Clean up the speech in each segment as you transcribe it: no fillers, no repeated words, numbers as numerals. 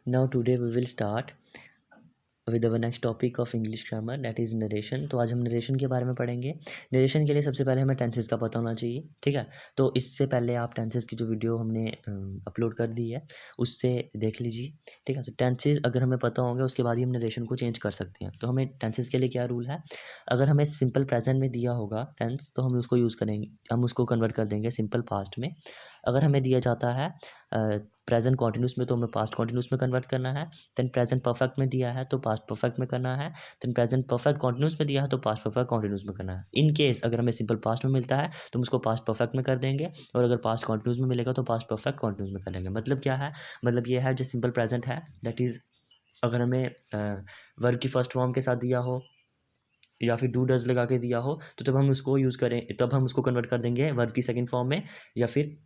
Now today we will start with our next topic of English grammar that is narration. तो आज हम narration के बारे में पढ़ेंगे। नरेशन के लिए सबसे पहले हमें टेंसेस का पता होना चाहिए, ठीक है। तो इससे पहले आप टेंसेस की जो वीडियो हमने अपलोड कर दी है उससे देख लीजिए, ठीक है। तो टेंसेस अगर हमें पता होंगे उसके बाद ही हम नरेशन को चेंज कर सकते हैं। तो हमें टेंसेस के लिए क्या रूल है, अगर हमें सिंपल प्रेजेंट में दिया होगा टेंस तो हम उसको यूज़ करेंगे, हम उसको कन्वर्ट कर देंगे सिंपल पास्ट में। अगर हमें दिया जाता है प्रेजेंट कॉन्टिन्यूस में तो हमें पास्ट कॉन्टिन्यूस में कन्वर्ट करना है। देन प्रेजेंट परफेक्ट में दिया है तो पास्ट परफेक्ट में करना है। देन प्रेजेंट परफेक्ट कॉन्टिन्यूस में दिया है तो पास्ट परफेक्ट कॉन्टिन्यूस में करना है। इन केस अगर हमें सिंपल पास्ट में मिलता है तो हम उसको पास्ट परफेक्ट में कर देंगे, और अगर पास्ट कॉन्टिन्यूस में मिलेगा तो पास्ट परफेक्ट कॉन्टिन्यूस में कर देंगे। मतलब क्या है, मतलब ये है जो सिंपल प्रेजेंट है दैट इज़ अगर हमें वर्ब की फर्स्ट फॉर्म के साथ दिया हो या फिर डू डज लगा के दिया हो तो तब हम उसको यूज़ करें, तब हम उसको कन्वर्ट कर देंगे वर्ब की सेकंड फॉर्म में, या फिर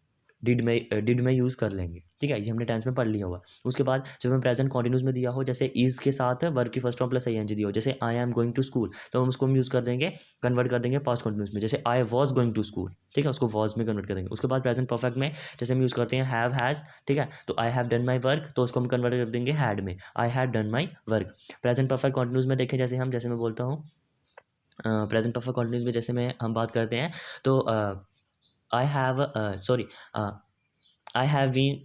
डिड में यूज़ कर लेंगे, ठीक है। ये हमने टेंस में पढ़ लिया होगा। उसके बाद जब हमें प्रेजेंट कॉन्टिन्यूस में दिया हो, जैसे इज़ के साथ वर्ब की फर्स्ट फॉर्म प्लस आईएनजी दिया हो, जैसे I am going to school, तो हम उसको यूज़ कर देंगे, कन्वर्ट कर देंगे पास्ट कॉन्टिन्यूस में, जैसे I was going to school, ठीक है, उसको वॉज में कन्वर्ट कर देंगे। उसके बाद प्रेजेंट परफेक्ट में जैसे हम यूज़ करते हैं हैव हैज़, ठीक है, तो I have done my work तो उसको हम कन्वर्ट कर देंगे हैड में, I had done my work. Present perfect continuous में देखें, जैसे मैं बोलता हूँ प्रेजेंट परफेक्ट कॉन्टिन्यूस में जैसे मैं हम बात करते हैं तो I have I have been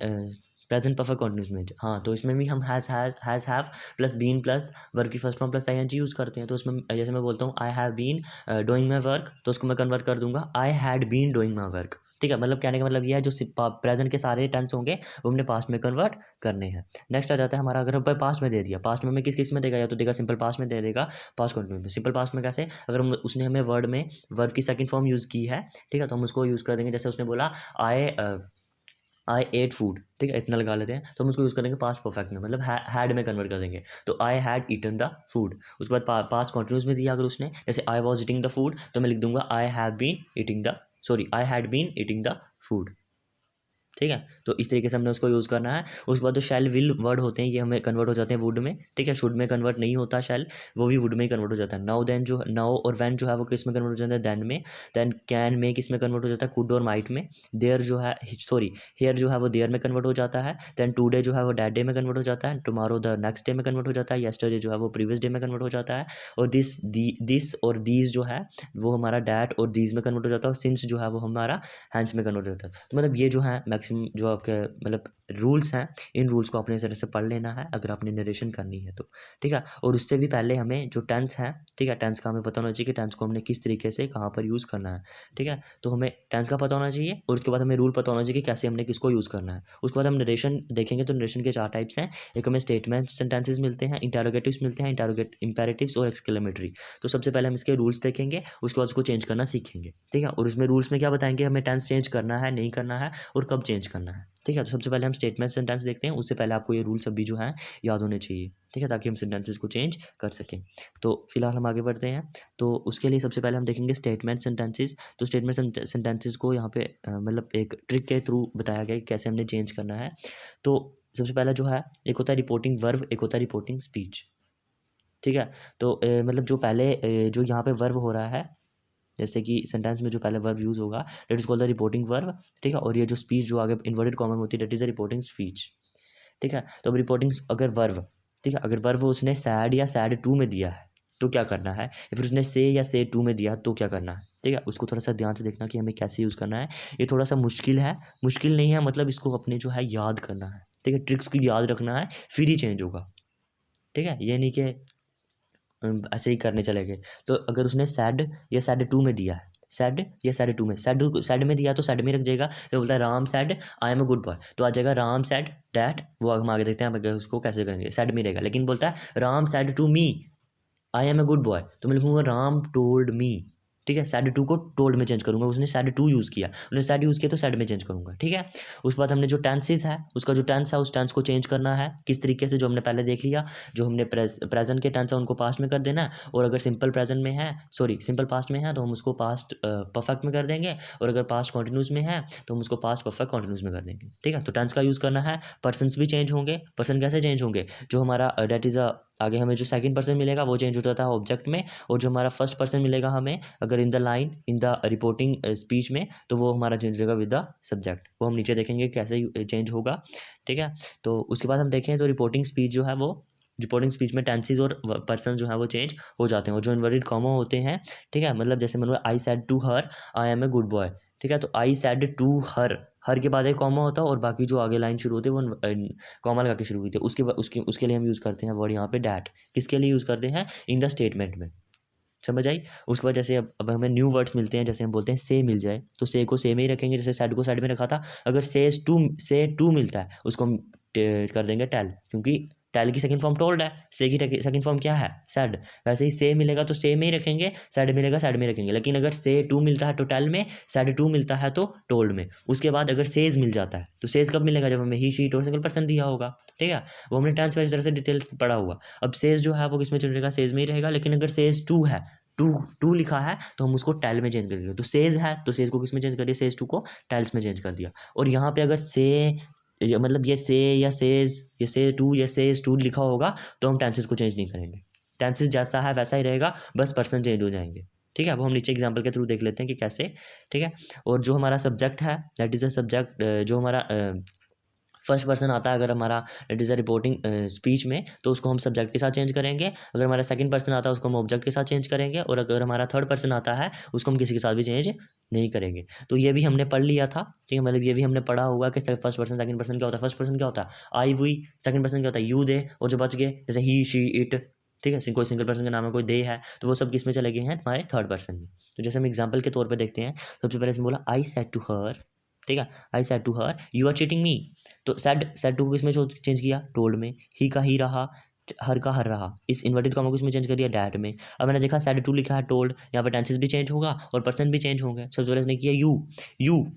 present perfect continuous में, हाँ, तो इसमें भी हम has have plus been plus verb की first form plus ING use करते हैं। तो उसमें जैसे मैं बोलता हूँ I have been doing my work तो उसको मैं कन्वर्ट कर दूंगा I had been doing my work, ठीक है। मतलब कहने का मतलब ये है जो प्रेजेंट के सारे टेंस होंगे वो हमने पास्ट में कन्वर्ट करने हैं। नेक्स्ट आ जाता है हमारा, अगर हम पास्ट में दे दिया, पास्ट में हमें किस किस में देगा, या तो देगा सिंपल पास्ट में दे देगा, पास्ट कॉन्टिन्यूस में। सिंपल पास्ट में कैसे, अगर उसने हमें वर्ड की सेकंड फॉर्म यूज़ की है, ठीक है, तो हम उसको यूज़ कर देंगे। जैसे उसने बोला आई एट फूड, ठीक है, इतना लगा लेते हैं, तो हम उसको यूज़ करेंगे पास्ट परफेक्ट में, मतलब हैड में कन्वर्ट कर देंगे, तो I had eaten the food. उसके बाद पास्ट कॉन्टिन्यूस में दिया अगर उसने, जैसे I was eating the food तो मैं लिख दूंगा I have been eating the, sorry I had been eating the food, ठीक है। तो इस तरीके से हमने उसको यूज़ करना है। उसके बाद जो शैल विल वर्ड होते हैं ये हमें कन्वर्ट हो जाते हैं वुड में, ठीक है। शुड में कन्वर्ट नहीं होता शैल, वो भी वुड में ही कन्वर्ट हो जाता है। नाउ देन जो नाउ और वैन जो है वो किस में कन्वर्ट हो जाता है, देन में। देन कैन में किस में कन्वर्ट हो जाता है, कुड और माइट में। देयर जो है, सॉरी, हेयर जो है वो देयर में कन्वर्ट हो जाता है। देन टुडे जो है वो डैट डे में कन्वर्ट हो जाता है। टुमारो द नेक्स्ट डे में कन्वर्ट हो जाता है। येस्टरडे जो है वो प्रीवियस डे में कन्वर्ट हो जाता है। और दिस और दीज जो है वो हमारा डैट और दीज में कन्वर्ट हो जाता है। और सिंस जो है वो हमारा हैंड्स में कन्वर्ट हो जाता है। तो मतलब ये जो है मैक्सिमम जो आपके मतलब रूल्स हैं, इन रूल्स को अपने तरह से पढ़ लेना है अगर आपने नरेशन करनी है तो, ठीक है। और उससे भी पहले हमें जो टेंस है, ठीक है, टेंस का हमें पता होना चाहिए कि टेंस को हमने किस तरीके से कहाँ पर यूज़ करना है, ठीक है। तो हमें टेंस का पता होना चाहिए और उसके बाद हमें रूल पता होना चाहिए कि कैसे हमने किसको यूज़ करना है। उसके बाद हम नरेशन देखेंगे तो नरेशन के 4 टाइप्स हैं। एक हमें स्टेटमेंट सेंटेंसेस मिलते हैं, इंटेरोगेटिव्स मिलते हैं, इंपेरेटिव्स और एक्सक्लेमेटरी। तो सबसे पहले हम इसके रूल्स देखेंगे, उसके बाद उसको चेंज करना सीखेंगे, ठीक है। और उसमें रूल्स में क्या बताएंगे, हमें टेंस चेंज करना है नहीं करना है और कब चेंज करना है, ठीक है। तो सबसे पहले हम स्टेटमेंट सेंटेंस देखते हैं, उससे पहले आपको ये रूल सब भी जो हैं याद होने चाहिए, ठीक है, ताकि हम सेंटेंसेस को चेंज कर सकें। तो फिलहाल हम आगे बढ़ते हैं। तो उसके लिए सबसे पहले हम देखेंगे स्टेटमेंट सेंटेंसेस। तो स्टेटमेंट सेंटेंसेस को यहाँ पे मतलब एक ट्रिक के थ्रू बताया गया है कि कैसे हमने चेंज करना है। तो सबसे पहला जो है, एक होता है रिपोर्टिंग वर्ब, एक होता है रिपोर्टिंग स्पीच, ठीक है। तो मतलब जो पहले जो यहाँ पे वर्ब हो रहा है, जैसे कि सेंटेंस में जो पहले वर्ब यूज़ होगा that is called the reporting verb, ठीक है। और ये जो स्पीच जो आगे इन्वर्टेड कॉमा में होती है that is the reporting speech, ठीक है। तो अब रिपोर्टिंग अगर वर्ब, ठीक है, अगर वर्ब उसने सैड या सैड टू में दिया है तो क्या करना है, या फिर उसने से या से टू में दिया तो क्या करना है, ठीक है। उसको थोड़ा सा ध्यान से देखना कि हमें कैसे यूज़ करना है। ये थोड़ा सा मुश्किल है, मुश्किल नहीं है, मतलब इसको अपने जो है याद करना है, ठीक है, ट्रिक्स को याद रखना है फिर ही चेंज होगा, ठीक है। ये नहीं कि ऐसे ही करने चले गए। तो अगर उसने सैड या सैड टू में दिया है, सैड या सैड टू में, सैड में दिया तो सैड में रख जाएगा। तो बोलता है Ram sad I am a good boy, तो आ जाएगा राम सैड डैट, वो हम आगे देखते हैं हम उसको कैसे करेंगे, सैड में रहेगा। लेकिन बोलता है Ram said to me I am a good boy, तो मैं लिखूंगा राम टोल्ड मी, ठीक है। सैड टू को टोल्ड में चेंज करूंगा, उसने सैड टू यूज़ किया, उसने सैड यूज़ किया तो सैड में चेंज करूंगा, ठीक है। उसके बाद हमने जो टेंसेस है, उसका जो टेंस है उस टेंस को चेंज करना है किस तरीके से, जो हमने पहले देख लिया। जो हमने प्रेजेंट के टेंस है उनको पास्ट में कर देना है, और अगर सिंपल प्रेजेंट में है, सॉरी सिंपल पास्ट में है तो हम उसको पास्ट परफेक्ट में कर देंगे, और अगर पास्ट कॉन्टिन्यूस में है तो हम उसको पास्ट परफेक्ट कॉन्टिन्यूस में कर देंगे, ठीक है। तो टेंस का यूज़ करना है। पर्सन्स भी चेंज होंगे। पर्सन कैसे चेंज होंगे, जो हमारा डेट इज़ अ आगे हमें जो सेकंड पर्सन मिलेगा वो चेंज हो जाता है ऑब्जेक्ट में, और जो हमारा फर्स्ट पर्सन मिलेगा हमें अगर in the line in the reporting speech में, तो वो हमारा चेंज होगा विद द सब्जेक्ट। वो हम नीचे देखेंगे कैसे चेंज होगा, ठीक है। तो उसके बाद हम देखें तो रिपोर्टिंग स्पीच जो है वो, रिपोर्टिंग स्पीच में टेंसेज और पर्सन जो है वो चेंज हो जाते हैं, और जो इन्वर्टेड कॉमा होते हैं, ठीक है, मतलब जैसे मतलब I said to her I am a good boy, ठीक है, तो आई सेड टू हर के बाद एक कॉमा होता है, और बाकी जो आगे लाइन शुरू होती है वो कॉमा लगा के शुरू हुई थी। उसके लिए हम यूज़ करते हैं वर्ड यहाँ पे डैट। किसके लिए यूज़ करते हैं? इन द स्टेटमेंट में। समझ आई? उसके बाद जैसे अब हमें न्यू वर्ड्स मिलते हैं, जैसे हम बोलते हैं से मिल जाए, तो से को से में ही रखेंगे, जैसे सेड को सेड में रखा था। अगर से टू मिलता है उसको हम कर देंगे टेल, क्योंकि टेल की सेकंड फॉर्म टोल्ड है, से की सेकंड फॉर्म क्या है? सेड। वैसे ही से मिलेगा तो से में ही रखेंगे, सेड मिलेगा सेड में रखेंगे। लेकिन अगर से टू मिलता है तो टेल में, सेड टू मिलता है तो टोल्ड में। उसके बाद अगर सेज मिल जाता है तो सेज कब मिलेगा? जब हमें ही शी और सिंगल पर्सन दिया होगा, ठीक है। वो हमने टेंस में इस तरह से डिटेल्स पढ़ा हुआ। अब सेज जो है वो किस में चलेगा? सेज में ही रहेगा। लेकिन अगर सेज टू है, टू लिखा है, तो हम उसको टेल में चेंज कर दिया। तो सेज है तो सेज को किस में चेंज कर दिया? सेज टू को टेल्स में चेंज कर दिया। और यहाँ पे अगर से मतलब ये से या सेज या से टू या सेज टू लिखा होगा तो हम टेंसेस को चेंज नहीं करेंगे। टेंसेस जैसा है वैसा ही रहेगा, बस पर्सन चेंज हो जाएंगे, ठीक है। वो हम नीचे एग्जाम्पल के थ्रू देख लेते हैं कि कैसे, ठीक है। और जो हमारा सब्जेक्ट है दैट इज़ अ सब्जेक्ट, जो हमारा फर्स्ट पर्सन आता है अगर हमारा it is a reporting speech में, तो उसको हम सब्जेक्ट के साथ चेंज करेंगे। अगर हमारा सेकंड पर्सन आता है उसको हम ऑब्जेक्ट के साथ चेंज करेंगे। और अगर हमारा थर्ड पर्सन आता है उसको हम किसी के साथ भी चेंज नहीं करेंगे। तो ये भी हमने पढ़ लिया था, ठीक है, मतलब ये भी हमने पढ़ा हुआ कि फर्स्ट पर्सन सेकंड पर्सन क्या होता है। फर्स्ट पर्सन क्या होता है? आई वी। सेकंड पर्सन क्या होता है? You they. और जो बच गए जैसे ही शी इट, ठीक है, कोई सिंगल पर्सन का नाम है, कोई दे है, तो वो सब किस में चले गए हैं? हमारे थर्ड पर्सन में। तो जैसे हम एग्जाम्पल के तौर पर देखते हैं, सबसे पहले इसमें बोला आई सेड टू हर, ठीक है, I said to her you are cheating me. तो सेड टू को किसमें चेंज किया? टोल्ड में। ही का ही रहा, हर का हर रहा। इस इन्वर्टेड कॉमा को इसमें चेंज कर दिया? डैट में। अब मैंने देखा सेड टू लिखा है टोल्ड, यहाँ पर टेंसेस भी चेंज होगा और पर्सन भी चेंज होंगे। सबसे पहले इसने किया यू,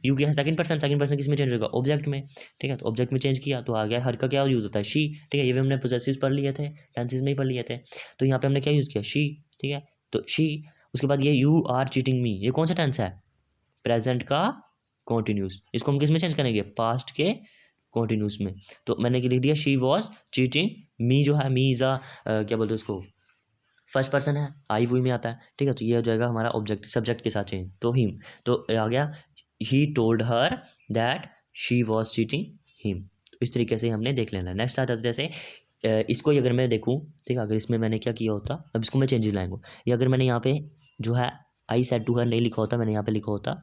यू क्या है? Second person. सेकंड पर्सन किसमें चेंज होगा? ऑब्जेक्ट में, ठीक है। तो ऑब्जेक्ट में चेंज किया तो आ गया हर का क्या यूज़ होता है? शी, ठीक है। ये भी हमने पोजेसिव्स पढ़ लिए थे, टेंसेस में ही पढ़ लिए थे। तो यहाँ पे हमने क्या यूज़ किया? शी, ठीक है। तो शी, उसके बाद ये यू आर चीटिंग मी, ये कौन सा टेंस है? प्रेजेंट का कॉन्टिन्यूस। इसको हम किस में चेंज करेंगे? पास्ट के कॉन्टिन्यूस में। तो मैंने लिख दिया शी वॉज चीटिंग मी, जो है मी इज़ अ क्या बोलते हैं उसको, फर्स्ट पर्सन है, आई वही में आता है, ठीक है। तो ये हो जाएगा हमारा ऑब्जेक्ट सब्जेक्ट के साथ चेंज। तो हिम, तो आ गया he told her that she was cheating him. तो इस तरीके से हमने देख लेना। नेक्स्ट आता है जैसे इसको अगर मैं देखूँ, ठीक है, अगर इसमें मैंने क्या किया होता, अब इसको मैं चेंजेस लाएंगे। या अगर मैंने यहाँ पे जो है आई सेड टू हर नहीं लिखा होता, मैंने यहाँ पे लिखा होता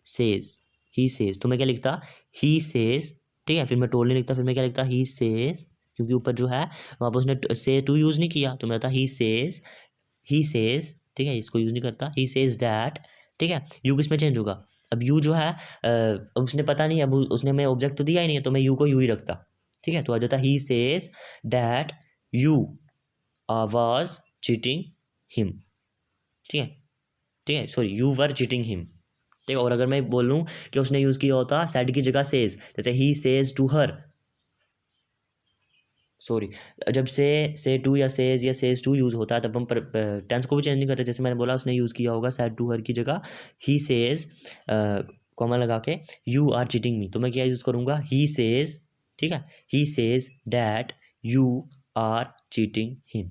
सेज, ही सेज, तो मैं क्या लिखता? ही सेज, ठीक है। फिर मैं टोल्ड नहीं लिखता, फिर मैं क्या लिखता? ही सेज, क्योंकि ऊपर जो है वहाँ पर उसने से टू यूज़ नहीं किया, तो मैं आता ही सेज, ही सेज, ठीक है, इसको यूज़ नहीं करता। ही सेज डैट, ठीक है। यू किस में चेंज होगा? अब यू जो है उसने पता नहीं, अब उसने मैं ऑब्जेक्ट तो दिया ही नहीं है, तो मैं यू को यू ही रखता, ठीक है। तो आ जाता ही says that you was cheating him, ठीक है, ठीक है, sorry you were cheating him, ठीक है। और अगर मैं बोलूँ कि उसने यूज़ किया होता सेड की जगह सेज, जैसे he says to her, sorry, जब से टू या सेज टू यूज़ होता है तब हम टेंस को भी चेंज नहीं करते। जैसे मैंने बोला उसने यूज़ किया होगा सेड टू हर की जगह ही सेज कॉमा लगा के यू आर चीटिंग मी, तो मैं क्या यूज़ करूँगा? ही सेज, ठीक है, he says that you are cheating him.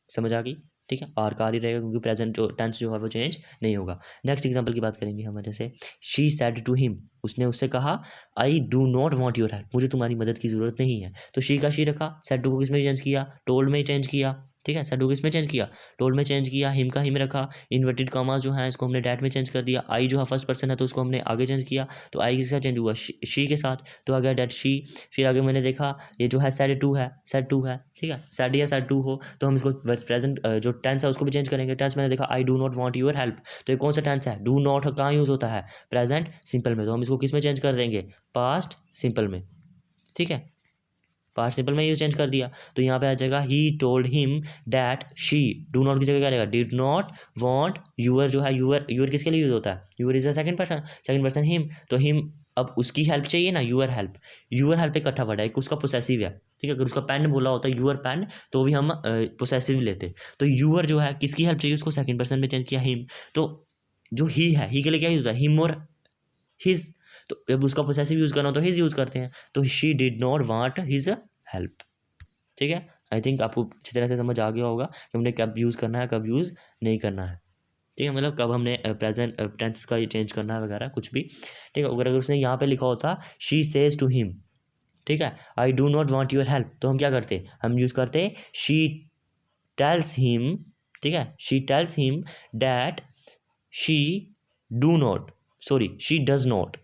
समझ आ गई? ठीक है, आर का आर ही रहेगा क्योंकि प्रेजेंट जो टेंस जो है वो चेंज नहीं होगा। नेक्स्ट एग्जांपल की बात करेंगे हम, जैसे शी सेड टू हिम, उसने उससे कहा I do not want your help, मुझे तुम्हारी मदद की ज़रूरत नहीं है। तो शी का शी रखा, सेड टू को किस में चेंज किया? टोल्ड में चेंज किया, ठीक है। सेड टू किस में चेंज किया? टोल्ड में चेंज किया। हिम का हिम रखा, इन्वर्टेड कॉमास जो है इसको हमने डैट में चेंज कर दिया। आई जो है फर्स्ट पर्सन है तो उसको हमने आगे चेंज किया, तो आई किसके साथ चेंज हुआ? शी के साथ, तो आ गया डैट शी। फिर आगे मैंने देखा ये जो है सेड टू है, सेड टू है, ठीक है। सेड या सेड टू हो तो हम इसको प्रेजेंट जो टेंस है उसको भी चेंज करेंगे। टेंस मैंने देखा I do not want your help, तो ये कौन सा टेंस है? डू नॉट कहाँ यूज़ होता है? प्रेजेंट सिंपल में, तो हम इसको किस में चेंज कर देंगे? पास्ट सिंपल में, ठीक है, पास्ट सिंपल में ये चेंज कर दिया। तो यहाँ पे आ जाएगा he told him that she, do not की जगह क्या रहेगा? डिड नॉट वांट यूअर, जो है यूअर, यूअर किसके लिए यूज होता है? Your is a second person, second person him, तो हिम अब उसकी हेल्प चाहिए ना, यूअर हेल्प। यूअर हेल्प इकट्ठा वर्ड है, एक उसका पोसेसिव है, ठीक है। अगर उसका पेन बोला होता है यूअर पेन तो भी हम पोसेसिव लेते। तो यूअर जो है किसकी हेल्प चाहिए उसको? सेकंड पर्सन में चेंज किया हिम। तो जो ही है, ही के लिए क्या यूज होता है? हिम और हिज, तो जब उसका पोसेसिव यूज करना हो तो हिज यूज करते हैं। तो she did not want his help, ठीक है। आई थिंक आपको अच्छी तरह से समझ आ गया होगा कि हमने कब यूज़ करना है, कब यूज़ नहीं करना है। ठीक है, मतलब कब हमने प्रेजेंट टेंस का ये चेंज करना है वगैरह कुछ भी। ठीक है, अगर उसने यहाँ पे लिखा होता शी सेज टू हिम, ठीक है, I do not want your help, तो हम क्या करते, हम यूज़ करते शी टेल्स हिम, ठीक है, she tells him that she do not, sorry she does not.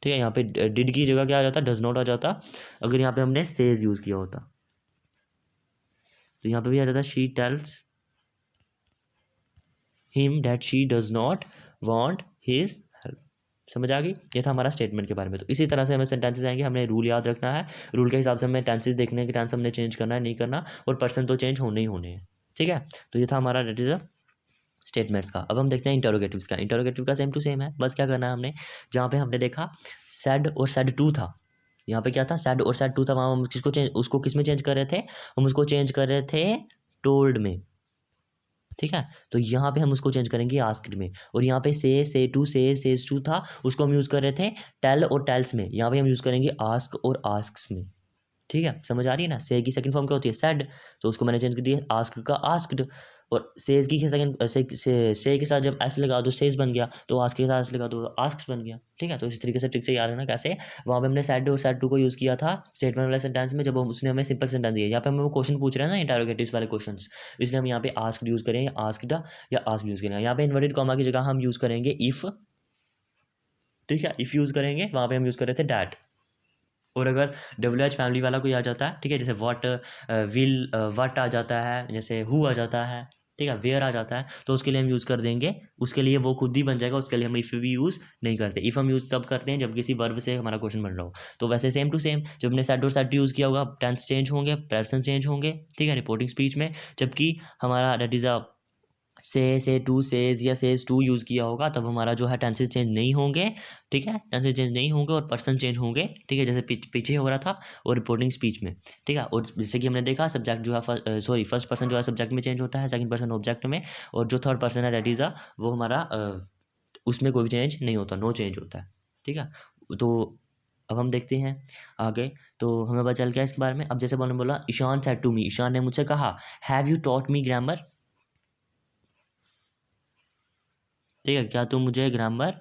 ठीक है, यहाँ पे डिड की जगह क्या आ जाता, डज नॉट आ जाता, अगर यहाँ पे हमने सेज यूज़ किया होता। तो यहाँ पे भी आ जाता she tells him that she does not want his help. समझ आ गई, ये था हमारा स्टेटमेंट के बारे में। तो इसी तरह से हमें सेंटेंसेस आएंगे, हमने रूल याद रखना है, रूल के हिसाब से हमें टेंसेस देखने के टेंस हमने चेंज करना है नहीं करना, और पर्सन तो चेंज होने ही होने हैं। ठीक है, तो ये था हमारा डेट इज अ स्टेटमेंट्स का। अब हम देखते हैं इंटरोगेटिव्स का। इंटरोगेटिव का सेम टू सेम है, बस क्या करना है हमने, जहाँ पे हमने देखा सेड और सेड टू था, यहाँ पे क्या था सेड और सेड टू था, वहाँ हम किसको चेंज, उसको किस में चेंज कर रहे थे, हम उसको चेंज कर रहे थे टोल्ड में। ठीक है, तो यहाँ पे हम उसको चेंज करेंगे आस्क्ड में, और यहाँ पे से टू सेज टू था, उसको हम यूज़ कर रहे थे टेल और टेल्स में, यहाँ पे हम यूज़ करेंगे आस्क और आस्क्स में। ठीक है, समझ आ रही है ना, से की सेकंड फॉर्म क्या होती है सेड, तो उसको मैंने चेंज कर दिया आस्क का आस्क्ड, और सेज की सेकंड से के साथ जब एस लगा दो सेज बन गया, तो आस्क के साथ एस लगा दो आस्क्स बन गया। ठीक है, तो इसी तरीके से ट्रिक से याद रखना कैसे, वहाँ पे हमने सेड और सेड टू को यूज़ किया था स्टेटमेंट वाले सेंटेंस में, जब उसने हमें सिंपल सेंटेंस दिया, यहाँ पे हमें वो क्वेश्चन पूछ रहे हैं ना इंटरोगेटिव्स वाले क्वेश्चन, इसलिए हम यहाँ पे आस्क्ड यूज़ करेंगे, आस्क्ड या आस्क यूज़ करेंगे। यहाँ पे इन्वर्टेड कॉमा की जगह हम यूज़ करेंगे इफ़। ठीक है, इफ़ यूज़ करेंगे, वहाँ पे हम यूज़ कर रहे थे डैट। और अगर WH फैमिली वाला कोई आ जाता है, ठीक है, जैसे व्हाट विल व्हाट आ जाता है, जैसे हु आ जाता है, ठीक है, वेयर आ जाता है, तो उसके लिए हम यूज़ कर देंगे, उसके लिए वो खुद ही बन जाएगा, उसके लिए हम इफ़ भी यूज़ नहीं करते। इफ़ हम यूज़ तब करते हैं जब किसी वर्ब से हमारा क्वेश्चन बन रहा हो। तो वैसे सेम टू सेम जब हमने सेड और सेड यूज़ किया होगा, टेंस चेंज होंगे, पर्सन चेंज होंगे, ठीक है, रिपोर्टिंग स्पीच में, जबकि हमारा दैट इज़ अ से टू सेज या सेज टू यूज़ किया होगा, तब हमारा जो है टेंसेस चेंज नहीं होंगे। ठीक है, टेंसेस चेंज नहीं होंगे और पर्सन चेंज होंगे। ठीक है, जैसे पीछे हो रहा था और रिपोर्टिंग स्पीच में। ठीक है, और जैसे कि हमने देखा सब्जेक्ट जो है फर्स्ट पर्सन जो है सब्जेक्ट में चेंज होता है, सेकंड पर्सन ऑब्जेक्ट में, और जो थर्ड पर्सन है दैट इज़ वो हमारा उसमें कोई भी चेंज नहीं होता, नो चेंज होता है। ठीक है, तो अब हम देखते हैं आगे, तो हमें पता चल गया इसके बारे में। अब जैसे मैंने बोला Ishan said to me, Ishan ने मुझसे कहा have you taught me grammar. ठीक है, क्या तुम मुझे ग्रामर,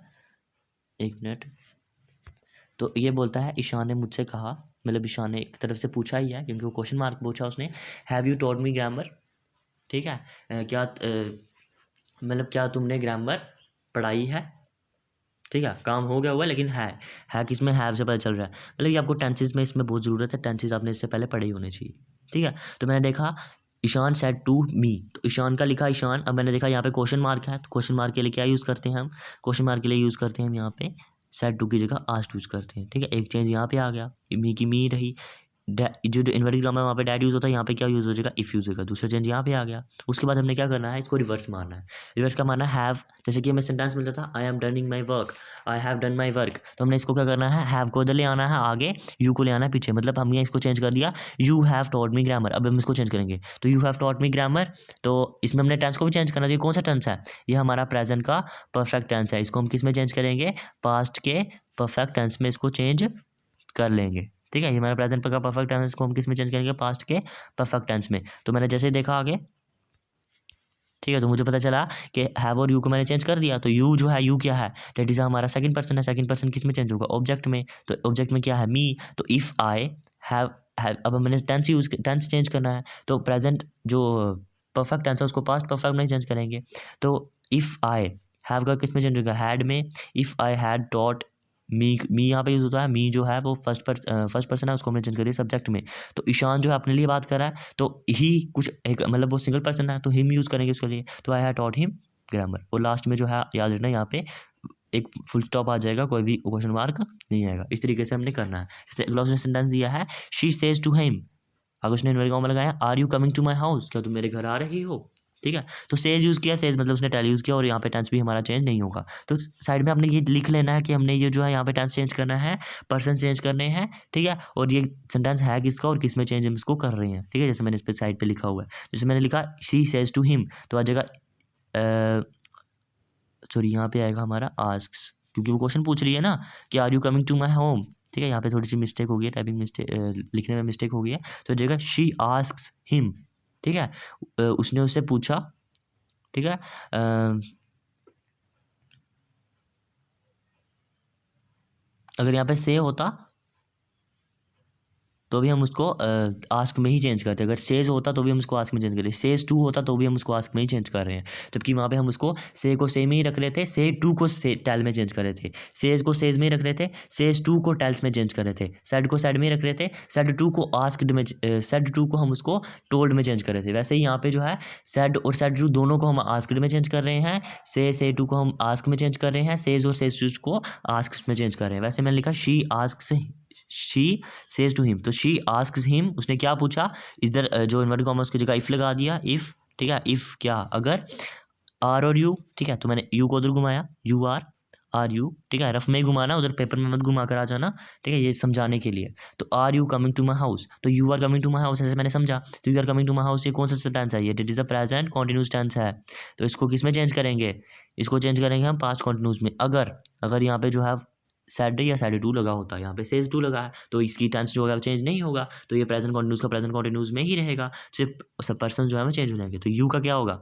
एक मिनट, तो ये बोलता है ईशान ने मुझसे कहा, मतलब ईशान ने एक तरफ से पूछा ही है क्योंकि वो क्वेश्चन मार्क पूछा उसने, have you taught me grammar. ठीक है, मतलब क्या तुमने ग्रामर पढ़ाई है। ठीक है, काम हो गया हुआ है, लेकिन है किस में, हैव से पता चल रहा है, मतलब ये आपको टेंसेस में इसमें बहुत ज़रूरत है, टेंसेस आपने इससे पहले पढ़े ही होने चाहिए। ठीक है, तो मैंने देखा ईशान सेड टू मी, तो ईशान का लिखा ईशान, अब मैंने देखा यहाँ पे क्वेश्चन मार्क है, तो क्वेश्चन मार्क के लिए क्या यूज़ करते हैं हम, क्वेश्चन मार्क के लिए यूज़ करते हैं हम यहाँ पे सेड टू की जगह आस्ट यूज़ करते हैं। ठीक है, एक चेंज यहाँ पे आ गया, मी की मी रही, जो इन्वर्टेड कॉमा है वहाँ पे डैड यूज़ होता है, यहाँ पे क्या यूज़ हो जाएगा, इफ़ यूज़ होगा, दूसरा चेंज यहाँ पे आ गया। उसके बाद हमने क्या करना है, इसको रिवर्स मारना है। रिवर्स का मारना है हैव, जैसे कि हमें सेंटेंस मिलता था I am Dunning my work, I have done my work, तो हमने इसको क्या करना है, हैव को उधर ले आना है आगे, यू को ले आना है पीछे, मतलब हमने इसको चेंज कर दिया you have taught me grammar. अब हम इसको चेंज करेंगे, तो you have taught me grammar, तो इसमें हमने टेंस को भी चेंज करना है। ये कौन सा टेंस है, ये हमारा प्रेजेंट का परफेक्ट टेंस है, इसको हम किस में चेंज करेंगे, पास्ट के परफेक्ट टेंस में इसको चेंज कर लेंगे। ठीक है, ये हमारा प्रेजेंट का परफेक्ट टेंस को हम किस में चेंज करेंगे, पास्ट के परफेक्ट टेंस में। तो मैंने जैसे देखा आगे, ठीक है, तो मुझे पता चला कि हैव और यू को मैंने चेंज कर दिया, तो यू जो है, यू क्या है, डेट इज हमारा सेकंड पर्सन है, सेकंड पर्सन किस में चेंज होगा, ऑब्जेक्ट में, तो ऑब्जेक्ट में क्या है, मी, तो इफ़ आई हैव, अब मैंने टेंस चेंज करना है, तो प्रेजेंट जो परफेक्ट टेंस है उसको पास्ट परफेक्ट में चेंज करेंगे, तो इफ़ आई हैव का किस में चेंज होगा, हैड में, इफ़ आई हैड डॉट मी यहाँ पे यूज़ होता है, मी जो है वो फर्स्ट पर्सन है, उसको हमने चेंज कर दिया सब्जेक्ट में। तो ईशान जो है अपने लिए बात कर रहा है, तो ही कुछ एक मतलब वो सिंगल पर्सन है, तो हिम यूज़ करेंगे उसके लिए, तो I have taught him grammar, और लास्ट में जो है याद रखना यहाँ पे एक फुल स्टॉप आ जाएगा, कोई भी क्वेश्चन मार्क नहीं आएगा। इस तरीके से हमने करना है। जैसे अगला उसने सेंटेंस दिया है शी सेज टू हिम, अगर उसने इन्वर्टेड कॉमा लगाया are you coming to my house, क्या तुम मेरे घर आ रही हो। ठीक है, तो सेज यूज़ किया, सेज मतलब उसने टेल यूज़ किया, और यहाँ पे टेंस भी हमारा चेंज नहीं होगा। तो साइड में आपने ये लिख लेना है कि हमने ये जो है यहाँ पे टेंस चेंज करना है, पर्सन चेंज करने हैं। ठीक है, और ये सेंटेंस है किसका और किस में चेंज हम इसको कर रहे हैं। ठीक है, जैसे मैंने इस पर साइड पे लिखा हुआ है, जैसे मैंने लिखा शी सेज टू हिम, तो आ जाएगा सॉरी यहाँ पे आएगा हमारा आस्क्स, क्योंकि वो क्वेश्चन पूछ रही है ना कि are you coming to my home. ठीक है, यहाँ पे थोड़ी सी मिस्टेक हो गई है, टाइपिंग मिस्टेक, लिखने में मिस्टेक हो गई है, तो जगह शी आस्क्स हिम, ठीक है, उसने उससे पूछा, ठीक है, अगर यहाँ पे से होता तो भी हम उसको आस्क में ही चेंज करते, अगर सेज होता तो भी हम उसको आस्क में चेंज करते, सेज टू होता तो भी हम उसको आस्क में ही चेंज कर रहे हैं, जबकि वहाँ पे हम उसको से को से में ही रख रहे थे, से टू को से टेल में चेंज कर रहे थे, सेज को सेज में ही रख रहे थे, सेज टू को टेल्स में चेंज कर रहे थे, सेड को सेड में ही रख रहे थे, सेड टू को आस्क्ड में, सेड टू को हम उसको टोल्ड में चेंज कर रहे थे। वैसे ही यहाँ पे जो है सेड और सेड टू दोनों को हम आस्क्ड में चेंज कर रहे हैं, से टू को हम आस्क में चेंज कर रहे हैं, सेज और सेज टू को आस्क में चेंज कर रहे हैं। वैसे मैंने लिखा she asks, she says to him, तो शी आस्क्स हिम, उसने क्या पूछा, इधर जो इन्वर्टेड कॉमर्स की जगह इफ लगा दिया, इफ, ठीक है, इफ क्या, अगर आर और यू, ठीक है, तो मैंने यू को उधर घुमाया, यू आर यू, ठीक है, रफ में ही घुमाना, उधर पेपर में मत घुमा कर आ जाना, ठीक है, ये समझाने के लिए। तो are you coming to my house, तो you are coming to my house, ऐसे मैंने समझा, तो you are coming to my house, ये कौन सा टेंस है, ये it is a present continuous tense है, तो इसको किस में चेंज करेंगे, इसको चेंज करेंगे हम पास्ट कॉन्टिन्यूस में। अगर यहाँ पे जो है सैड या सैड टू लगा होता है, यहाँ पे सेज टू लगा है, तो इसकी टेंस जो है चेंज नहीं होगा, तो ये प्रेजेंट कॉन्टिन्यूस का प्रेजेंट कॉन्टिन्यूस में ही रहेगा, सिर्फ सब पर्सन जो है वो चेंज हो जाएंगे। तो यू का क्या होगा,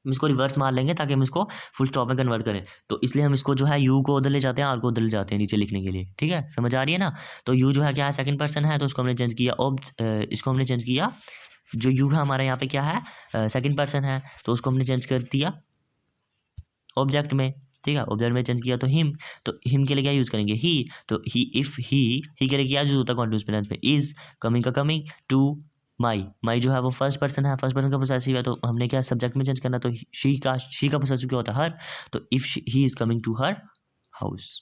हम इसको रिवर्स मार लेंगे ताकि हम इसको फुल स्टॉप में कन्वर्ट करें, तो इसलिए हम इसको जो है यू को उधर ले जाते हैं, आर को उधर ले जाते हैं नीचे लिखने के लिए, ठीक है, समझ आ रही है ना। तो यू जो है क्या है, सेकंड पर्सन है, तो इसको हमने चेंज किया, इसको हमने चेंज किया, जो यू है हमारा यहाँ पे क्या है, सेकंड पर्सन है, तो उसको हमने चेंज कर दिया ऑब्जेक्ट में, ठीक है, ऑब्जेक्ट में चेंज किया, तो हिम, तो हिम के लिए क्या यूज़ करेंगे, ही, तो ही, इफ ही के लिए क्या यूज होता है कॉन्टिन्यूस टेंस में, इज, कमिंग का कमिंग, टू, माई जो है वो फर्स्ट पर्सन है, फर्स्ट पर्सन का पोसेसिव है, तो हमने क्या सब्जेक्ट में चेंज करना, तो शी का पोसेसिव क्या होता है, हर, तो if he is coming to her house.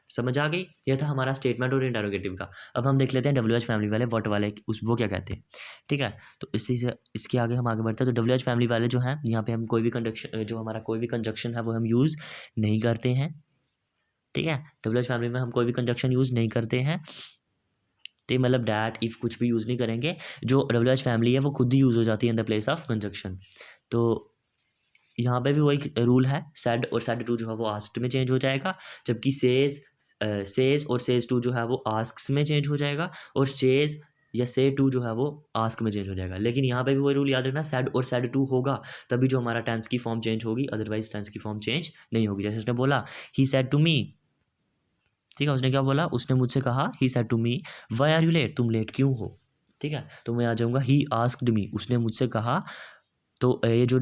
समझ आ गई, यह था हमारा स्टेटमेंट और इंटरोगेटिव का। अब हम देख लेते हैं डब्ल्यू एच फैमिली वाले, व्हाट वाले, उस वो क्या कहते हैं, ठीक है। तो इसी से इसके आगे हम आगे बढ़ते हैं। तो डब्ल्यू एच फैमिली वाले जो हैं, यहाँ पे हम कोई भी कंजक्शन, जो हमारा कोई भी कंजक्शन है वो हम यूज़ नहीं करते हैं, ठीक है। डब्ल्यू एच फैमिली में हम कोई भी कंजक्शन यूज़ नहीं करते हैं, ठीक, मतलब डैट इफ़ कुछ भी यूज़ नहीं करेंगे, जो डब्ल्यू एच फैमिली है वो खुद ही यूज़ हो जाती है in the place of conjunction. तो यहाँ पे भी वही रूल है, सेड और सेड टू जो है वो आस्क्ड में चेंज हो जाएगा, जबकि सेज और सेज टू जो है वो आस्क्स में चेंज हो जाएगा, और सेज या से टू जो है वो आस्क में चेंज हो जाएगा। लेकिन यहाँ पे भी वही रूल याद रखना, सेड और सेड टू होगा तभी जो हमारा टेंस की फॉर्म चेंज होगी, अदरवाइज टेंस की फॉर्म चेंज नहीं होगी। जैसे उसने बोला ही सेड टू मी, ठीक है, उसने क्या बोला, उसने मुझसे कहा, he said to me why are you late, तुम लेट क्यों हो, ठीक है। तो मैं आ जाऊँगा ही आस्क्ड मी, उसने मुझसे कहा, तो ये जो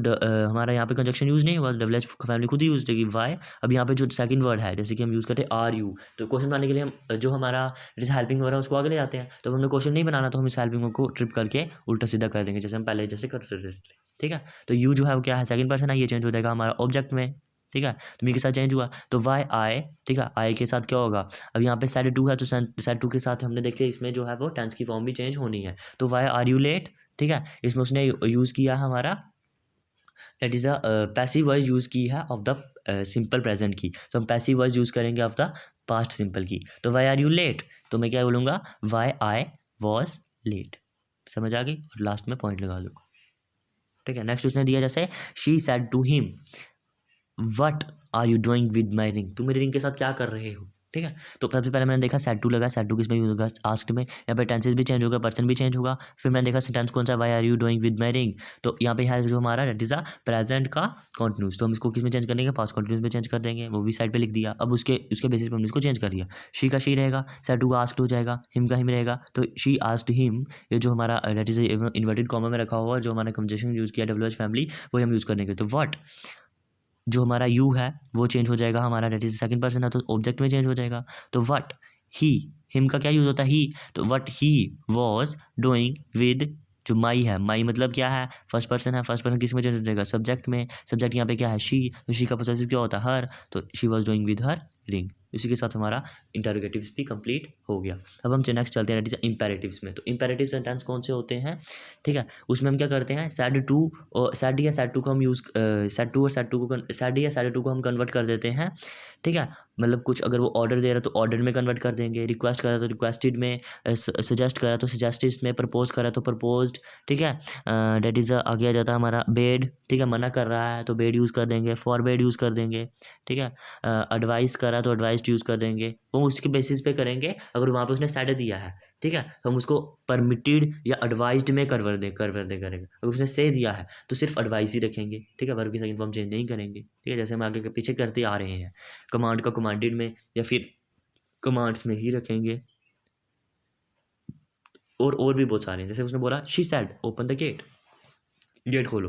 हमारा यहाँ पे कंजक्शन यूज़ नहीं हुआ, डब्ल्यू एच फैमिली खुद ही यूज़ करेगी वाई। अब यहाँ पे जो सेकंड वर्ड है, जैसे कि हम यूज़ करते हैं आर यू, तो क्वेश्चन बनाने के लिए हम जो हमारा जैसे हेल्पिंग वर्ड है उसको आगे ले जाते हैं, तो हमें क्वेश्चन नहीं बनाना, तो हम इस हेल्पिंग वर्ड को ट्रिप करके उल्टा सीधा कर देंगे, जैसे हम पहले जैसे करते थे, ठीक है। तो यू जो है वो क्या है, सेकंड पर्सन है, ये चेंज हो जाएगा हमारा ऑब्जेक्ट में, ठीक है। तो मी के साथ चेंज हुआ, तो वाई आई, ठीक है, आई के साथ क्या होगा, अब यहाँ पे सेड टू है, तो सेड टू के साथ हमने देखते हैं इसमें जो है वो टेंस की फॉर्म भी चेंज होनी है, तो वाई आर यू लेट, ठीक है, इसमें उसने यूज़ किया हमारा, that is a passive voice use की है ऑफ द सिंपल प्रेजेंट की, तो हम पैसिव वॉइस यूज़ करेंगे ऑफ द पास्ट सिंपल की। तो वाई आर यू लेट, तो मैं क्या बोलूँगा, वाई आई वॉज लेट। समझ आ गई, और लास्ट में पॉइंट लगा लो, ठीक है। नेक्स्ट उसने दिया जैसे she said to him what are you doing with my ring, तुम मेरी रिंग के साथ क्या कर रहे हो, ठीक है। तो सबसे पहले मैंने देखा सेड टू लगा, सेड टू किस में यूज होगा, आस्क्ड में, यहाँ पे टेंसेस भी चेंज होगा, पर्सन भी चेंज होगा। फिर मैंने देखा सेंटेंस कौन सा, why are you doing with my ring, तो यहाँ पे है जो हमारा दैट इज अ प्रेजेंट का कॉन्टिन्यूस, तो हम इसको किस में चेंज कर देंगे, पास्ट कॉन्टिन्यूस में चेंज कर देंगे, वो भी साइड पे लिख दिया। अब उसके बेसिस पे हमने इसको चेंज कर दिया, शी का शी रहेगा, सेड टू का आस्क्ड हो जाएगा, हिम का हिम रहेगा, तो शी आस्क्ड हिम, ये जो हमारा दैट इज इन्वर्टेड कॉमा में रखा हुआ जो हमारा कंजक्शन यूज़ किया डब्ल्यू एच फैमिली, वो हम यूज़ करेंगे। तो व्हाट जो हमारा यू है वो चेंज हो जाएगा हमारा, डेट इज सेकंड पर्सन है तो ऑब्जेक्ट में चेंज हो जाएगा। तो व्हाट ही, हिम का क्या यूज़ होता है, ही, तो what he was doing with, जो माई है, माई मतलब क्या है, फर्स्ट पर्सन है, फर्स्ट पर्सन किस में चेंज हो जाएगा, सब्जेक्ट में, सब्जेक्ट यहाँ पे क्या है, शी, तो शी का पोसेसिव क्या होता है, हर, तो she was doing with her ring. इसी के साथ हमारा इंटरोगेटिव्स भी कंप्लीट हो गया। अब हम नेक्स्ट चलते हैं, दैट इज इंपेरेटिव्स में। तो इंपेरेटिव सेंटेंस कौन से होते हैं, ठीक है, उसमें हम क्या करते हैं, सेड टू और सेड या सेड टू को हम यूज़, सेड टू और सेड टू को सेड या सेड टू को हम कन्वर्ट कर देते हैं, ठीक है। मतलब कुछ अगर वो ऑर्डर दे रहा है तो ऑर्डर में कन्वर्ट कर देंगे, रिक्वेस्ट कर रहा है तो रिक्वेस्टेड में, सजेस्ट कर रहा है तो सजेस्टेड में, प्रपोज कर रहा है तो प्रपोज्ड, ठीक है। डेट इज़ आगे आ जाता है हमारा बेड, ठीक है, मना कर रहा है तो बेड यूज़ कर देंगे, फॉर बेड यूज़ कर देंगे, ठीक है। एडवाइस कर रहा है तो एडवाइस एडवाइस्ड यूज़ कर देंगे, वो उसके बेसिस पे करेंगे। अगर वहाँ पे उसने सेड दिया है, ठीक है, तो हम उसको परमिटेड या एडवाइस्ड में कन्वर्ट करेंगे। अगर उसने से दिया है तो सिर्फ एडवाइस ही रखेंगे, ठीक है, वर्ब की सेकंड फॉर्म चेंज नहीं करेंगे, ठीक है। जैसे हम आगे के पीछे करते आ रहे हैं, कमांड का कमांडेड में या फिर कमांड्स में ही रखेंगे। और भी बहुत सारे हैं, जैसे उसने बोला she said open the gate, gate खोलो,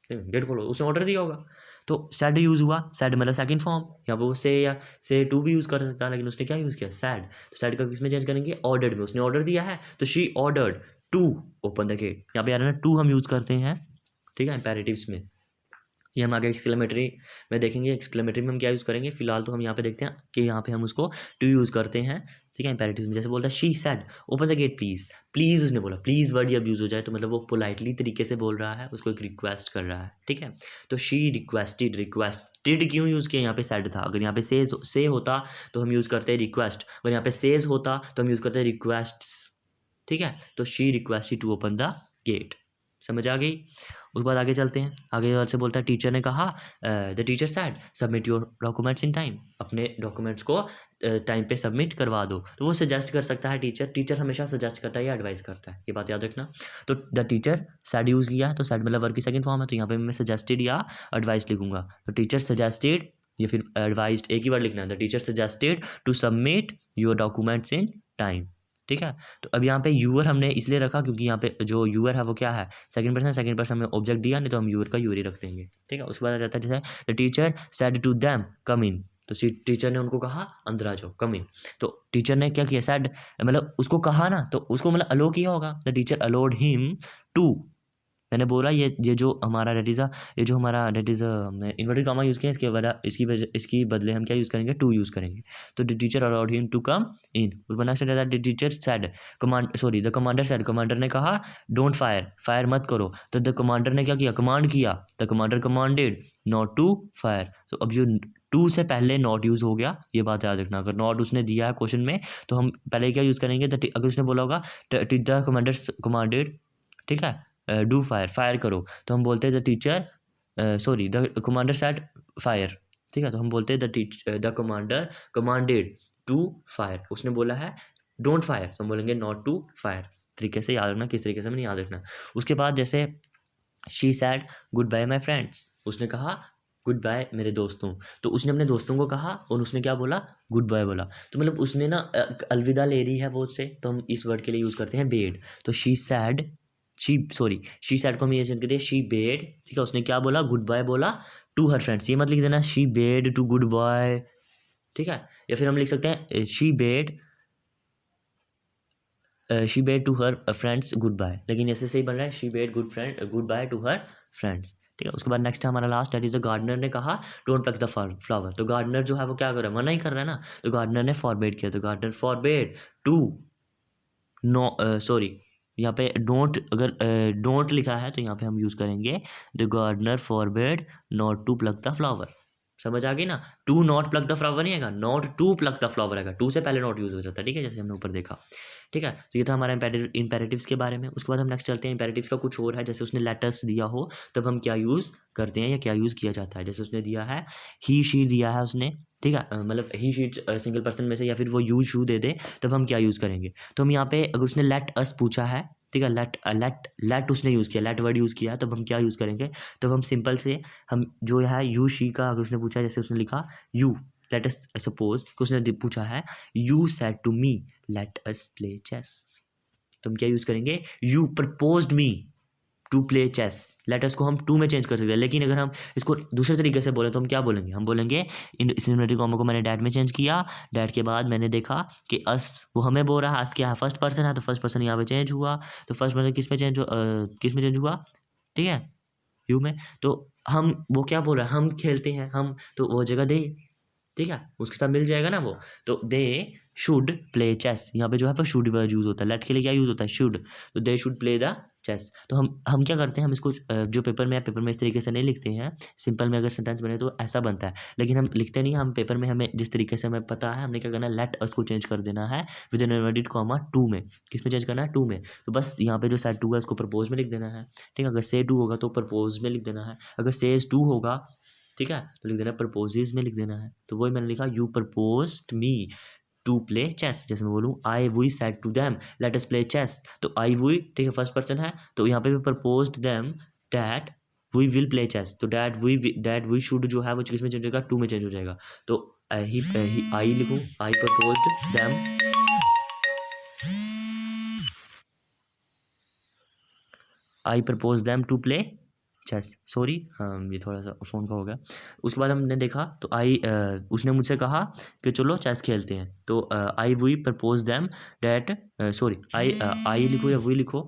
गेट खोलो, उसने ऑर्डर दिया होगा तो सेड यूज़ हुआ। सेड मतलब सेकंड फॉर्म, यहाँ पर वो से या से टू भी यूज़ कर सकता है, लेकिन उसने क्या यूज़ किया, सेड। तो सेड का किस में चेंज करेंगे, ऑर्डर्ड में। उसने ऑर्डर दिया है तो she ordered to open the gate. यहाँ पे आ रहा है ना, टू हम यूज़ करते हैं, ठीक है, इंपेरेटिव्स में। ये हम आगे एक्सक्लेमेटरी में देखेंगे। एक्सक्लेमेटरी में हम क्या यूज़ करेंगे, फिलहाल तो हम यहाँ पे देखते हैं कि यहाँ पे हम उसको टू यूज़ करते हैं, ठीक है, इंपेरेटिव में। जैसे बोलता है she said open the gate please, please उसने बोला, प्लीज़ वर्ड जब यूज़ हो जाए तो मतलब वो पोलाइटली तरीके से बोल रहा है, उसको एक रिक्वेस्ट कर रहा है, ठीक है। तो शी रिक्वेस्टेड, रिक्वेस्टेड क्यों यूज़ किया, यहाँ पे सेड था। अगर यहाँ पे से होता तो हम यूज़ करते हैं रिक्वेस्ट, अगर यहाँ पे सेज होता तो हम यूज़ करते हैं रिक्वेस्ट्स, ठीक है। तो she requested to open the gate, समझ आ गई। उसके बाद आगे चलते हैं। आगे से बोलता है टीचर ने कहा, the teacher said submit your documents in time, अपने डॉक्यूमेंट्स को टाइम पे सबमिट करवा दो। तो वो सजेस्ट कर सकता है टीचर, टीचर हमेशा सजेस्ट करता है या एडवाइस करता है, ये बात याद रखना। तो द टीचर सेड यूज़ किया, तो सेड मतलब वर्ब की सेकंड फॉर्म है, तो यहाँ पे मैं सजेस्टेड या एडवाइस लिखूंगा। तो टीचर सजेस्टेड या फिर एडवाइस्ड, एक ही वर्ड लिखना है। The teacher suggested to submit your documents in time, ठीक है। तो अब यहाँ पे यूअर हमने इसलिए रखा क्योंकि यहाँ पे जो यूअर है वो क्या है, सेकंड पर्सन में ऑब्जेक्ट दिया, नहीं तो हम यूअर का यूअर ही रख देंगे, ठीक है। उसके बाद आ जाता है जैसे the teacher said to them come in, तो टीचर ने उनको कहा अंदर आ जाओ, कम इन। तो टीचर ने क्या किया, सेड मतलब उसको कहा ना, तो उसको मतलब अलो किया होगा। The teacher allowed him to, मैंने बोला ये जो हमारा डेट इज़ ये जो हमारा that is inverted comma use किया, इसकी बदले हम क्या यूज़ करेंगे, टू यूज़ करेंगे। तो the teacher allowed him to come in. उसके नेक्स्ट रहता है the teacher said the commander said, commander ने कहा डोंट फायर, फायर मत करो। तो द कमांडर ने क्या किया, कमांड किया। The commander commanded not to fire. तो अब जो टू से पहले नॉट यूज़ हो गया, ये बात याद रखना। अगर नॉट उसने दिया है क्वेश्चन में तो हम पहले क्या यूज़ करेंगे, अगर उसने बोला होगा द कमांडर कमांडेड, ठीक है, डू फायर, फायर करो, तो हम बोलते हैं the teacher the commander said fire, ठीक है। तो हम बोलते हैं the commander commanded to fire. उसने बोला है डोंट फायर, तो हम बोलेंगे नॉट टू फायर। तरीके से याद रखना, किस तरीके से मैंने याद रखना। उसके बाद जैसे she said good bye my friends, उसने कहा गुड बाय मेरे दोस्तों। तो उसने अपने दोस्तों को कहा और उसने क्या बोला, गुड बाय बोला। तो मतलब उसने ना अलविदा ले रही है वो उससे, तो हम इस वर्ड के लिए यूज़ करते हैं बेड। तो शी सैड को हम ये चेंज कर दिया शी बेड, ठीक है। उसने क्या बोला, गुड बाय बोला टू हर फ्रेंड्स, ये मत लिख देना she bade to good bye, ठीक है। या फिर हम लिख सकते हैं she bade to her friends good bye, लेकिन ऐसे सही बन रहा है she bade good bye to her friends, ठीक है। उसके बाद नेक्स्ट है हमारा last, that is the gardener ने कहा डोंट प्लक द फ्लावर। तो गार्डनर जो है वो क्या कर रहा है, मना ही कर रहा है ना। तो गार्डनर ने फॉरबेड किया, तो गार्डनर फॉरबेड टू यहाँ पे डोंट, अगर डोंट लिखा है तो यहाँ पे हम यूज़ करेंगे the gardener forbade not to pluck the flower. समझ आ गई ना, to not pluck the flower नहीं आएगा, not to pluck the flower आएगा। टू से पहले नॉट यूज़ हो जाता है, ठीक है, जैसे हमने ऊपर देखा, ठीक है। तो ये था हमारा इंपेरेटिव्स के बारे में। उसके बाद हम नेक्स्ट चलते हैं, इंपेरेटिव्स का कुछ और है। जैसे उसने लेटर्स दिया हो तब हम क्या यूज़ करते हैं या क्या यूज़ किया जाता है। जैसे उसने दिया है ही शी दिया है उसने, ठीक है, मतलब ही शी सिंगल पर्सन में से, या फिर वो यू शू दे दे, तब हम क्या यूज़ करेंगे। तो हम यहाँ पे अगर उसने लेट अस पूछा है, ठीक है, लेट उसने यूज़ किया, लेट वर्ड यूज़ किया, तब हम क्या यूज़ करेंगे। तब हम सिंपल से हम जो है यू शी का अगर उसने पूछा, जैसे उसने लिखा यू, लेट अस सपोज कि उसने पूछा है you said to me let us play chess, तो हम क्या यूज़ करेंगे, you proposed me to play chess. Letters को हम टू में चेंज कर सकते हैं, लेकिन अगर हम इसको दूसरे तरीके से बोले तो हम क्या बोलेंगे, हम बोलेंगे इन इनवर्टेड कॉमा को मैंने डैट में चेंज किया, डैट के बाद मैंने देखा कि अस वो हमें बोल रहा है, अस क्या है, फर्स्ट पर्सन है, तो फर्स्ट पर्सन यहाँ पे चेंज हुआ। तो फर्स्ट पर्सन किस में चेंज हुआ, ठीक है, यू में। तो हम वो क्या बोल रहा है, हम खेलते हैं हम, तो वो जगह दे, ठीक है, उसके साथ मिल जाएगा ना वो। तो दे शुड प्ले चेस, यहाँ पे जो है वो शुड वर्ड यूज़ होता है, लेट के लिए क्या यूज़ होता है, शुड। तो they should play the chess. तो हम क्या करते हैं, हम इसको जो पेपर में इस तरीके से नहीं लिखते हैं। सिंपल में अगर सेंटेंस बने तो ऐसा बनता है, लेकिन हम लिखते नहीं, हम पेपर में हमें जिस तरीके से हमें पता है, हमने क्या करना है, लेट अस को चेंज कर देना है with in inverted comma two में। किस में चेंज करना है, टू में। तो बस यहाँ पे जो सेड टू है उसको प्रपोज में लिख देना है, ठीक है। अगर से टू होगा तो प्रपोज में लिख देना है, अगर सेज टू होगा, ठीक है, तो लिख देना प्रपोजेज में लिख देना है। तो वही मैंने लिखा you proposed me to play chess. जैसे मैं बोलूँ I we said to them let us play chess, तो आई वी, ठीक है, फर्स्ट पर्सन है, तो यहाँ पे भी proposed them that we will play chess, तो डैट वी शुड जो है वो किस में चेंज हो जाएगा, टू में चेंज हो जाएगा। तो ही आई लिखूँ, I proposed them, I propose them to play chess, sorry ये थोड़ा सा फ़ोन का हो गया। उसके बाद हमने देखा तो उसने मुझसे कहा कि चलो चेस खेलते हैं, तो I we propose them that, sorry I लिखो या वी लिखो,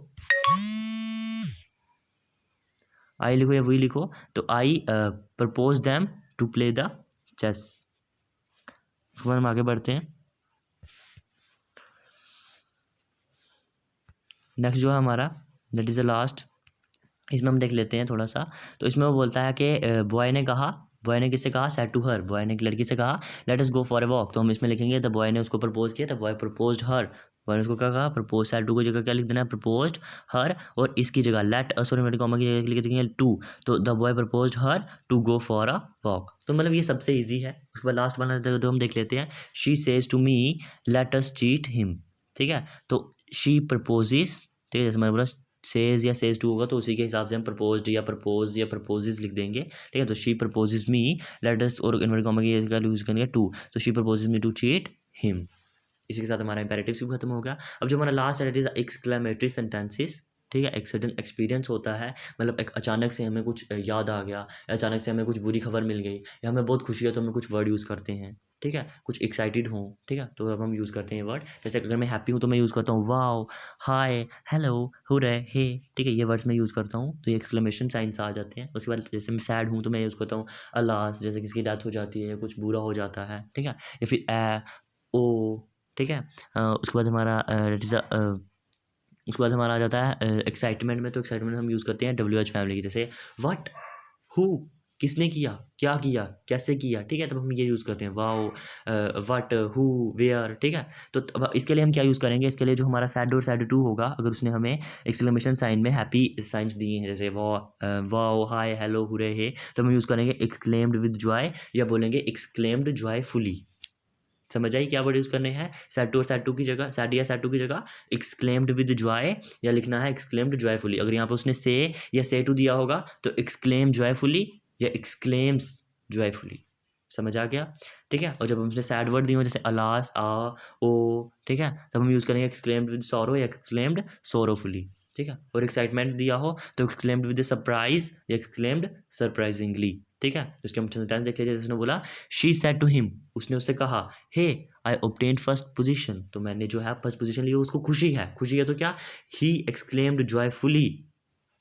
आई लिखो या वी लिखो, तो I propose them to play the chess. उसके बाद हम आगे बढ़ते हैं। नेक्स्ट जो है हमारा दैट इज़ द लास्ट, इसमें हम देख लेते हैं थोड़ा सा। तो इसमें वो बोलता है कि बॉय ने कहा, बॉय ने किससे कहा, सेड टू हर, बॉय ने एक लड़की से कहा let us go for a walk, तो हम इसमें लिखेंगे द बॉय ने उसको प्रपोज किया, the boy proposed her, boy ने उसको क्या कहा, प्रपोज, सेड टू की जगह क्या लिख देना है, प्रपोज्ड हर, और इसकी जगह लेट, सॉरी मेरे कॉमा की जगह लिख देंगे टू, तो the boy proposed her to go for a walk. तो मतलब ये सबसे ईजी है। उसके बाद लास्ट वाला जो हम देख लेते हैं, she says to me let us cheat him, ठीक है, तो शी प्रपोजेस, ठीक है, जैसे मैंने बोला सेज या सेज टू होगा तो उसी के हिसाब से हम प्रपोज्ड या प्रपोज या प्रपोजेस लिख देंगे, ठीक है। तो she proposes me let us, और इन्वर्टेड कॉमा की जगह यूज करेंगे टू, तो she proposes me to cheat him. इसी के साथ हमारा इंपेरेटिव भी खत्म हो गया। अब जो हमारा लास्ट है इट इज एक्सक्लेमेटरी सेंटेंसेस, ठीक है। एक सडन एक्सपीरियंस होता है, मतलब एक अचानक से हमें कुछ याद आ गया, या अचानक से हमें कुछ बुरी खबर मिल गई, या हमें बहुत खुशी है तो हमें कुछ वर्ड यूज़ करते हैं, ठीक है, कुछ एक्साइटेड हो, ठीक है, तो अब हम यूज़ करते हैं वर्ड। जैसे अगर मैं हैप्पी हूँ तो मैं यूज़ करता हूँ वाओ, हाय, हेलो, हुर्रे, हे, ठीक है, ये वर्ड्स मैं यूज़ करता हूँ, तो ये एक्सक्लेमेशन साइंस आ जाते हैं। उसके बाद जैसे मैं सैड हूँ तो मैं यूज़ करता हूँ अलास, जैसे किसी की डेथ हो जाती है या कुछ बुरा हो जाता है, ठीक है, या फिर ओ, ठीक है। उसके बाद हमारा उसके बाद हमारा आ जाता है एक्साइटमेंट में, तो एक्साइटमेंट हम यूज़ करते हैं WH फैमिली की, जैसे व्हाट, हु, किसने किया, क्या किया, कैसे किया, ठीक है, तब हम ये यूज़ करते हैं वाओ, व्हाट, हु, वेयर, ठीक है। तो अब इसके लिए हम क्या यूज़ करेंगे, इसके लिए जो हमारा सैड और सैड टू होगा, अगर उसने हमें एक्सक्लेमेशन साइन में हैप्पी साइंस दिए हैं, जैसे वाओ, हाय, हेलो, हुरे, हे, तो हम यूज़ करेंगे एक्सक्लेम्ड विद जॉय, या बोलेंगे एक्सक्लेम्ड जॉयफुली। समझ आई क्या वर्ड यूज़ करने हैं, सैड टू और सैड टू की जगह, सैड या सैड टू की जगह एक्सक्लेम्ड विद जॉय, या लिखना है एक्सक्लेम्ड जॉयफुली। अगर यहाँ पे उसने से या से टू दिया होगा तो एक्सक्लेम जॉयफुली या एक्सक्लेम्स जॉयफुली। समझ आ गया, ठीक है। और जब हम उसने सैड वर्ड दिए हो जैसे अलास, आ, ओ, ठीक है, तब हम यूज़ करेंगे एक्सक्लेम्ड विद सॉरो या एक्सक्लेम्ड सोरोफुली, ठीक है। और एक्साइटमेंट दिया हो तो एक्सक्लेम्ड विद सरप्राइज या एक्सक्लेम्ड सरप्राइजिंगली, ठीक है। उसके हम सेंटेंस देख लीजिए, उसने बोला शी सेड टू हिम, उसने उससे कहा हे आई ऑब्टेन्ड फर्स्ट पोजीशन, तो मैंने जो है फर्स्ट पोजीशन ली, उसको खुशी है, खुशी है तो क्या, ही एक्सक्लेम्ड जॉयफुली,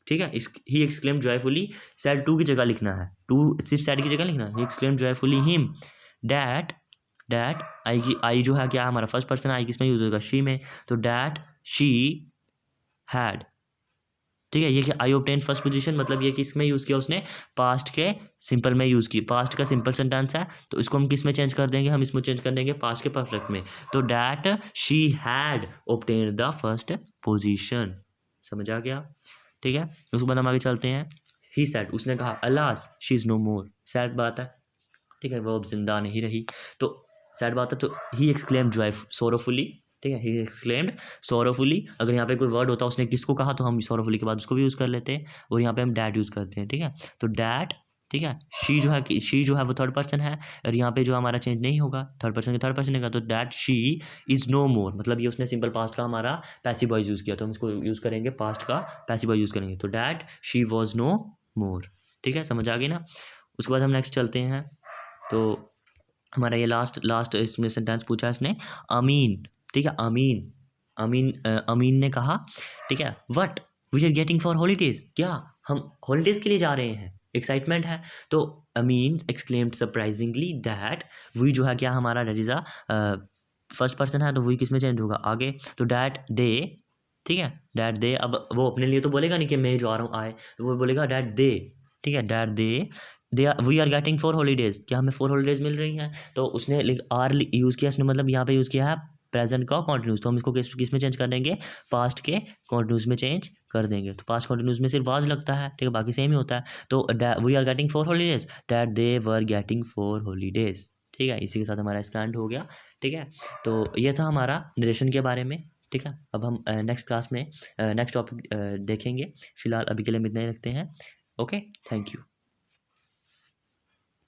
ठीक है, he exclaimed joyfully, said to की जगह लिखना है, टू सिर्फ सैड की जगह लिखना है, he exclaimed joyfully him that, that आई की, आई जो है क्या हमारा फर्स्ट पर्सन, आई किस में यूज होगा, शी में, तो डैट शी हैड, ठीक है। ये कि आई ऑब्टेन फर्स्ट पोजीशन, मतलब ये किस में यूज़ किया उसने, पास्ट के सिंपल में यूज़ की, पास्ट का सिंपल सेंटेंस है, तो इसको हम किस में चेंज कर देंगे, हम इसमें चेंज कर देंगे पास्ट के परफेक्ट में, तो that she had obtain the first position. समझ आ गया, ठीक है। उसके बाद हम आगे चलते हैं। ही सेड, उसने कहा alas she is no more, sad बात है, ठीक है, वो अब जिंदा नहीं रही, तो सैड बात है। तो ही एक्सक्लेम्ड जॉय सोरोफुली, ठीक है, ही एक्सक्लेम्ड सोरोफुली। अगर यहाँ पे कोई वर्ड होता उसने किसको कहा तो हम सोरोफुली के बाद उसको भी यूज़ कर लेते हैं, और यहाँ पे हम डैट यूज़ करते हैं, ठीक है। तो डैट, ठीक है, शी जो है वो थर्ड पर्सन है, और यहाँ पे जो हमारा चेंज नहीं होगा, थर्ड पर्सन के थर्ड पर्सन का, तो डैट शी इज़ नो मोर, मतलब ये उसने सिंपल पास्ट का हमारा पैसिव वॉइस यूज़ किया, तो हम इसको यूज़ करेंगे पास्ट का पैसिव वॉइस यूज़ करेंगे, तो डैट शी वॉज नो मोर, ठीक है, समझ आ गई ना। उसके बाद हम नेक्स्ट चलते हैं। तो हमारा ये लास्ट इसमें सेंटेंस पूछा है इसने, अमीन, ठीक है, अमीन, अमीन ने कहा, ठीक है, what we are getting for holidays, क्या हम हॉलीडेज के लिए जा रहे हैं, एक्साइटमेंट है, तो Amin exclaimed surprisingly that, we जो है क्या हमारा that is a first person है, तो वी किस में चेंज होगा आगे, तो डैट दे, ठीक है, डैट दे, अब वो अपने लिए तो बोलेगा नहीं कि मैं जा रहा हूँ आए, तो वो बोलेगा डैट दे, ठीक है, that they we are getting 4 holidays, क्या हमें 4 हॉलीडेज मिल रही हैं, तो उसने आर यूज़ किया, इसने मतलब यहाँ पे यूज़ किया है प्रेजेंट का कॉन्टिन्यूस, तो हम इसको किस में चेंज कर देंगे, पास्ट के कॉन्टिन्यूस में चेंज कर देंगे। तो पास्ट कॉन्टिन्यूस में सिर्फ वाज लगता है, ठीक है, बाकी सेम ही होता है। तो we are getting 4 holidays, that they were getting 4 holidays, ठीक है। इसी के साथ हमारा स्कैंड हो गया, ठीक है। तो ये था हमारा नरेशन के बारे में, ठीक है। अब हम नेक्स्ट क्लास में नेक्स्ट टॉपिक देखेंगे। फिलहाल अभी के लिए हम इतना ही रखते हैं। Okay, thank you.